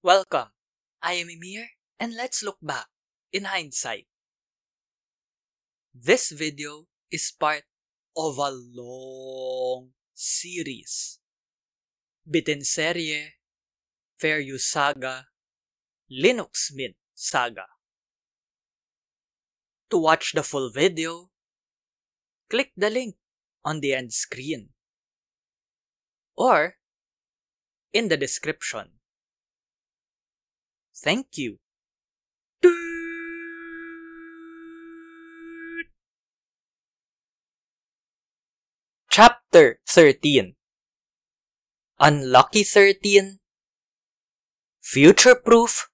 Welcome, I am Emir, and let's look back in hindsight. This video is part of a long series. Bitin Serye, Fair Use Saga, Linux Mint Saga. To watch the full video, click the link on the end screen or in the description. Thank you. Chapter 13. Unlucky 13? Future-proof?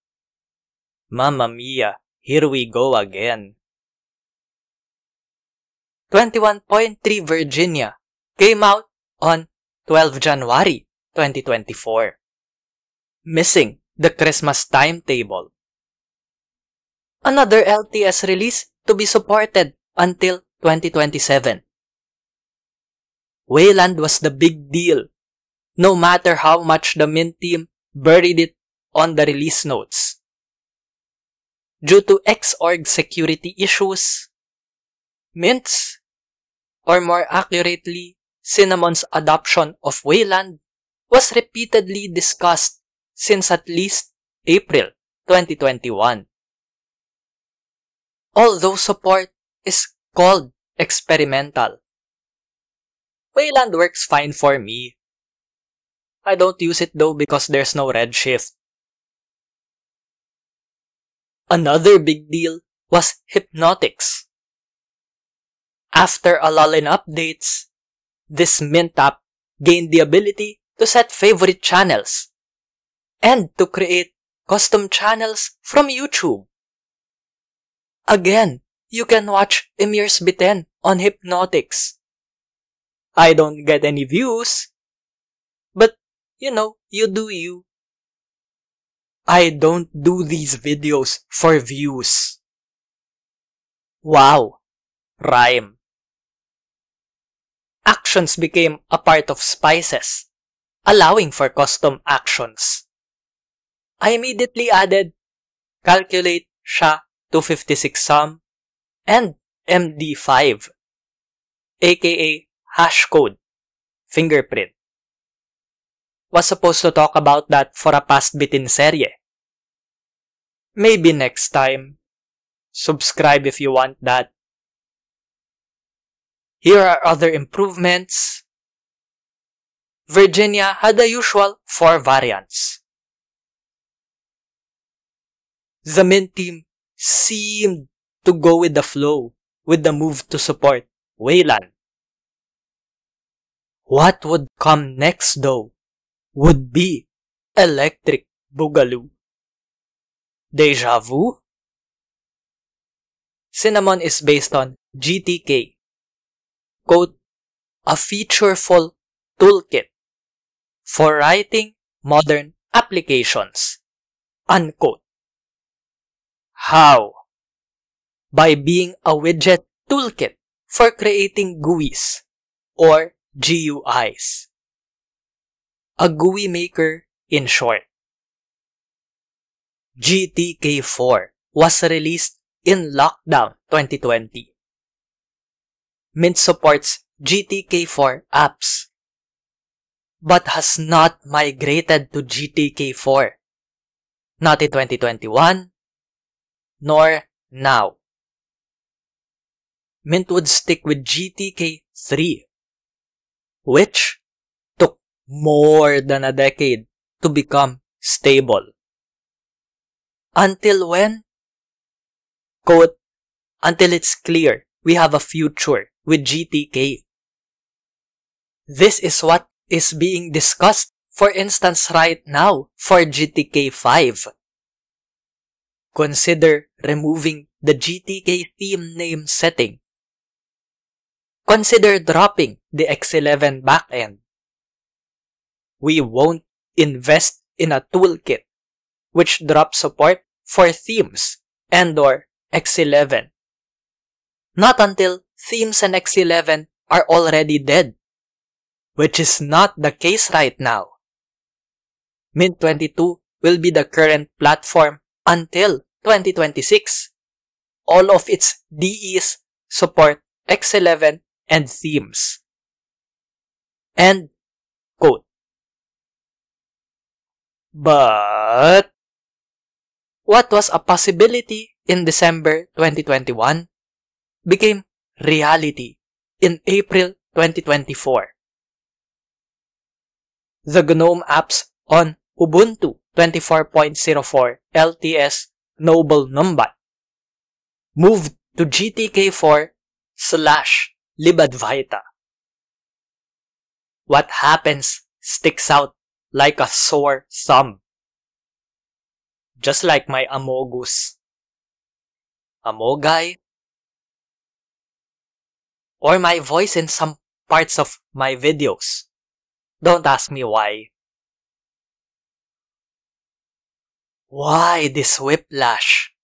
Mamma mia, here we go again. 21.3 Virginia came out on 12 January 2024. Missing the Christmas timetable. Another LTS release to be supported until 2027. Wayland was the big deal, no matter how much the Mint team buried it on the release notes. Due to Xorg security issues, Mint's, or more accurately, Cinnamon's adoption of Wayland was repeatedly discussed since at least April 2021. Although support is called experimental, Wayland works fine for me. I don't use it though because there's no Redshift. Another big deal was Hypnotix. After a lull in updates, this Mint app gained the ability to set favorite channels and to create custom channels from YouTube. Again, you can watch Emir's Biten on Hypnotix. I don't get any views, but you know, you do you. I don't do these videos for views. Wow, rhyme. Actions became a part of Spices, allowing for custom actions. I immediately added Calculate SHA-256 sum and MD5, aka hashcode fingerprint. Was supposed to talk about that for a past Bitin Serye. Maybe next time. Subscribe if you want that. Here are other improvements. Virginia had the usual 4 variants. The Mint team seemed to go with the flow with the move to support Wayland. What would come next though would be Electric Boogaloo. Deja vu? Cinnamon is based on GTK. Quote, a featureful toolkit for writing modern applications. Unquote. How? By being a widget toolkit for creating GUIs or GUIs. A GUI maker in short. GTK4 was released in Lockdown 2020. Mint supports GTK4 apps, but has not migrated to GTK4. Not in 2021, nor now. Mint would stick with GTK3, which took more than a decade to become stable. Until when? Quote, until it's clear we have a future with GTK. This is what is being discussed, for instance, right now for GTK5. Consider removing the GTK theme name setting. Consider dropping the X11 backend. We won't invest in a toolkit which drops support for themes and/or X11. Not until themes and X11 are already dead, which is not the case right now. Mint 22 will be the current platform until 2026. All of its DEs support X11 and themes. End quote. But what was a possibility in December 2021 became reality in April 2024. The GNOME apps on Ubuntu 24.04 LTS Noble Numbat moved to GTK4/libadwaita. What happens sticks out like a sore thumb. Just like my Amogus. Amogay. Or my voice in some parts of my videos. Don't ask me why. Why this whiplash?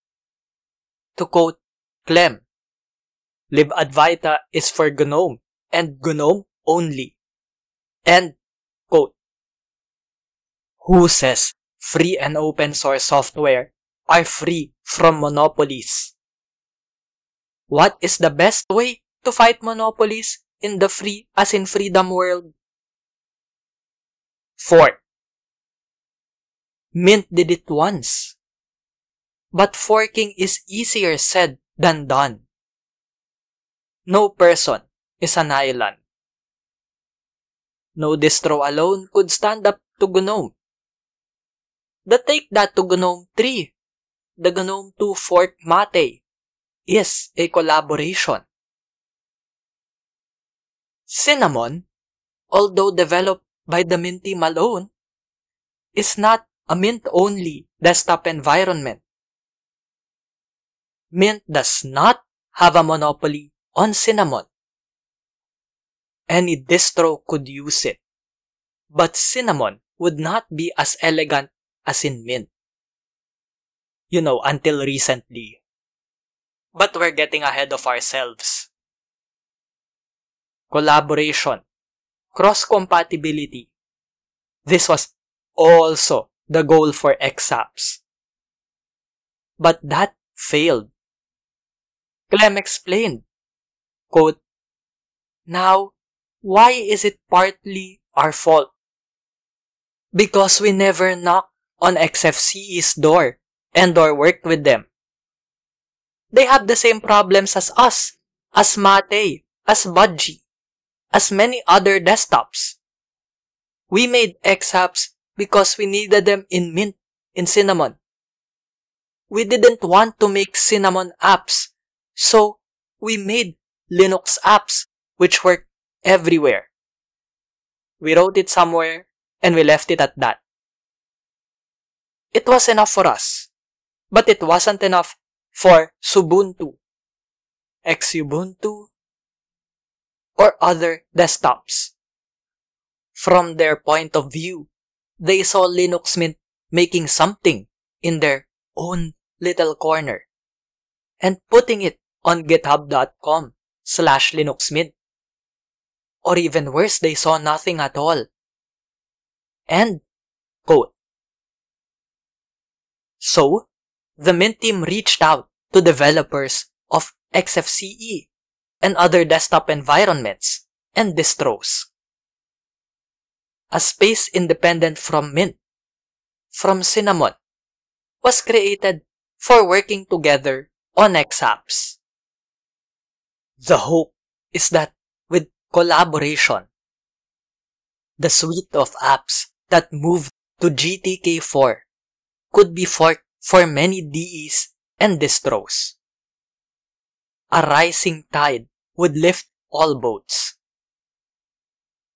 To quote Clem, libadwaita is for GNOME and GNOME only. End quote. Who says free and open source software are free from monopolies? What is the best way to fight monopolies in the free as in freedom world? Fourth, Mint did it once. But forking is easier said than done. No person is an island. No distro alone could stand up to GNOME. Take that to GNOME 3, the GNOME 2 fork Mate, is a collaboration. Cinnamon, although developed by the Mint team alone, is not a Mint-only desktop environment. Mint does not have a monopoly on Cinnamon. Any distro could use it, but Cinnamon would not be as elegant as in Mint. You know, until recently. But we're getting ahead of ourselves. Collaboration, cross-compatibility. This was also the goal for XApps. But that failed. Clem explained, quote, "Now, why is it partly our fault? Because we never knocked on XFCE's door and or worked with them. They have the same problems as us, as Mate, as Budgie, as many other desktops. We made XApps because we needed them in Mint, in Cinnamon. We didn't want to make Cinnamon apps, so we made Linux apps which work everywhere. We wrote it somewhere and we left it at that. It was enough for us, but it wasn't enough for Subuntu, Xubuntu, or other desktops. From their point of view, they saw Linux Mint making something in their own little corner and putting it on github.com/linuxmint. Or even worse, they saw nothing at all." End quote. So, the Mint team reached out to developers of XFCE and other desktop environments and distros. A space independent from Mint, from Cinnamon, was created for working together on XApps. The hope is that with collaboration, the suite of apps that moved to GTK4 could be forked for many DEs and distros. A rising tide would lift all boats.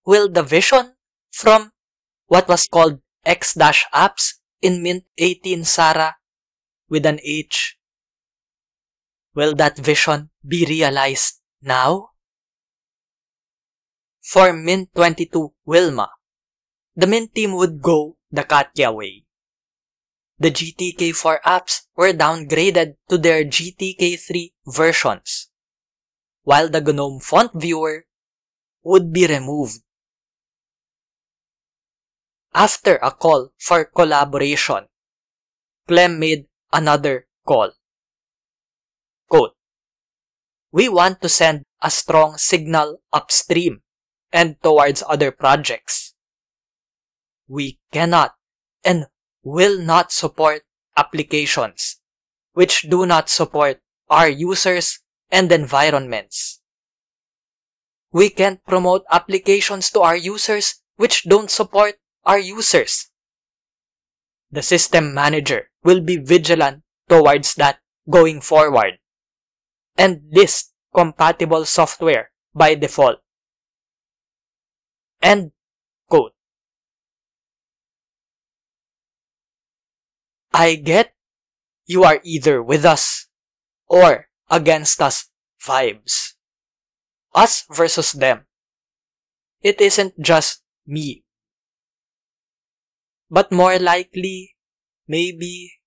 Will the vision from what was called X-apps in Mint 18 Sara with an H, will that vision be realized now? For Mint 22 Wilma, the Mint team would go the Katya way. The GTK4 apps were downgraded to their GTK3 versions, while the GNOME font viewer would be removed. After a call for collaboration, Clem made another call. Quote, "We want to send a strong signal upstream and towards other projects. We cannot and will not support applications which do not support our users and environments. We can't promote applications to our users which don't support our users. The system manager will be vigilant towards that going forward and list compatible software by default." End quote. I get you are either with us or against us vibes. Us versus them. It isn't just me. But more likely, maybe,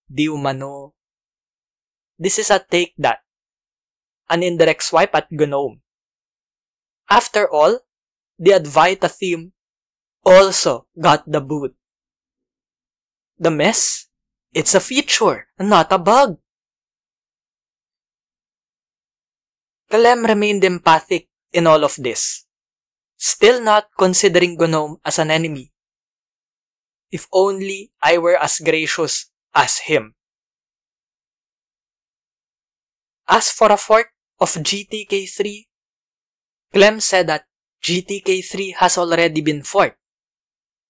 di umano, this is a take that, an indirect swipe at GNOME. After all, the Advaita theme also got the boot. The mess? It's a feature, not a bug. Clem remained empathic in all of this, still not considering GNOME as an enemy. If only I were as gracious as him. As for a fork of GTK3, Clem said that GTK3 has already been forked,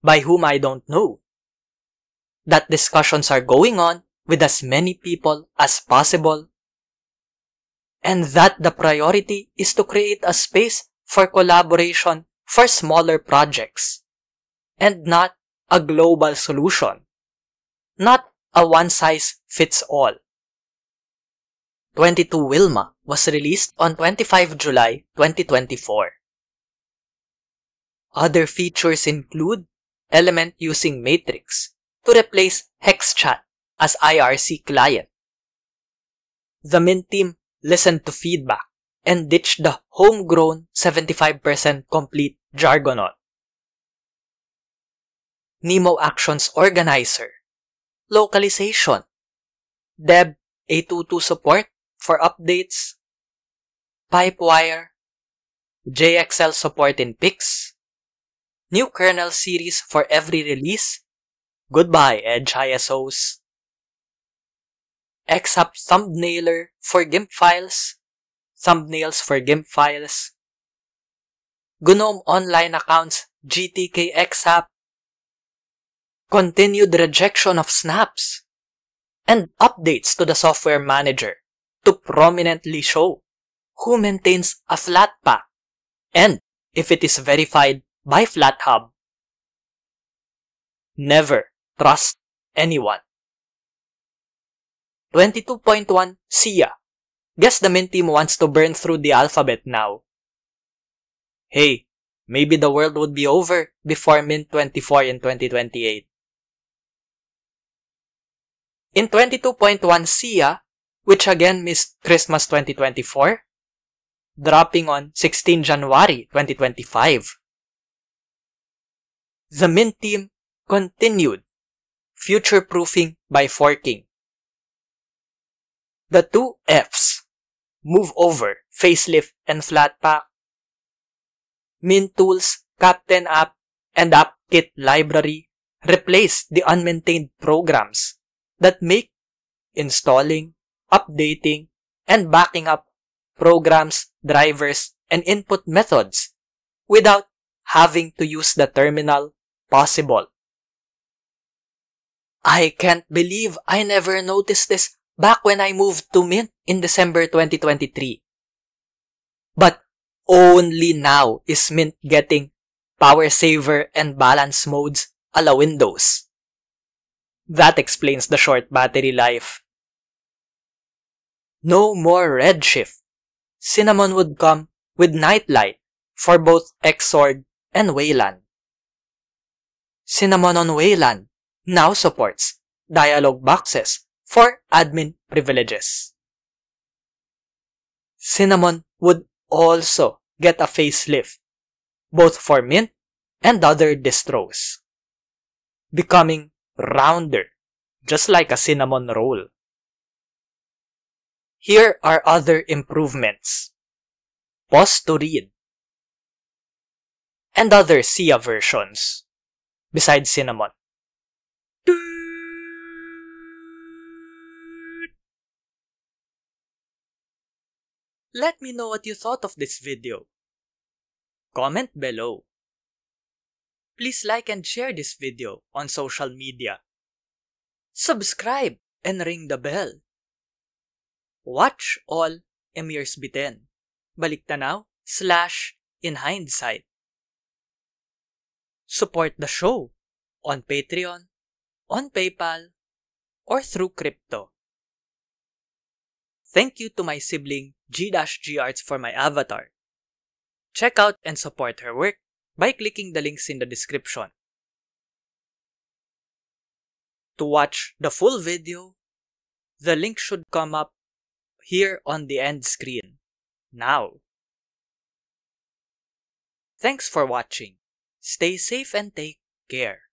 by whom I don't know. That discussions are going on with as many people as possible, and that the priority is to create a space for collaboration for smaller projects, and not a global solution, not a one-size-fits-all. 22 Wilma was released on 25 July 2024. Other features include Element using Matrix to replace HexChat as IRC client. The Mint team listened to feedback and ditched the homegrown 75% complete Jargonaut. Nemo Actions Organizer, localization, Deb A22 support for updates, Pipewire, JXL support in Pix, new kernel series for every release, goodbye Edge ISOs, XApp thumbnailer for GIMP files, thumbnails for GIMP files, GNOME Online Accounts GTK XApp, continued rejection of snaps, and updates to the software manager to prominently show who maintains a Flatpak and if it is verified by FlatHub. Never trust anyone. 22.1 SIA. Guess the Mint team wants to burn through the alphabet now. Hey, maybe the world would be over before Mint 24 in 2028. In 22.1 SIA, which again missed Christmas 2024, dropping on 16 January 2025, the Mint team continued future-proofing by forking. The two Fs, Move Over, Facelift, and Flatpak, Mint Tools, Captain App, and AppKit library replace the unmaintained programs that make installing, updating, and backing up programs, drivers, and input methods without having to use the terminal possible. I can't believe I never noticed this back when I moved to Mint in December 2023. But only now is Mint getting power saver and balance modes a la Windows. That explains the short battery life. No more Redshift. Cinnamon would come with Nightlight for both Xorg and Wayland. Cinnamon on Wayland now supports dialog boxes for admin privileges. Cinnamon would also get a facelift, both for Mint and other distros. becoming rounder, just like a cinnamon roll. Here are other improvements. Pause to read. And other Sia versions, besides cinnamon. Let me know what you thought of this video. Comment below. Please like and share this video on social media. Subscribe and ring the bell. Watch all Emirs Biten, Baliktanaw / In Hindsight. Support the show on Patreon, on PayPal, or through crypto. Thank you to my sibling G-G Arts for my avatar. Check out and support her work by clicking the links in the description. To watch the full video, the link should come up here on the end screen, now. Thanks for watching. Stay safe and take care.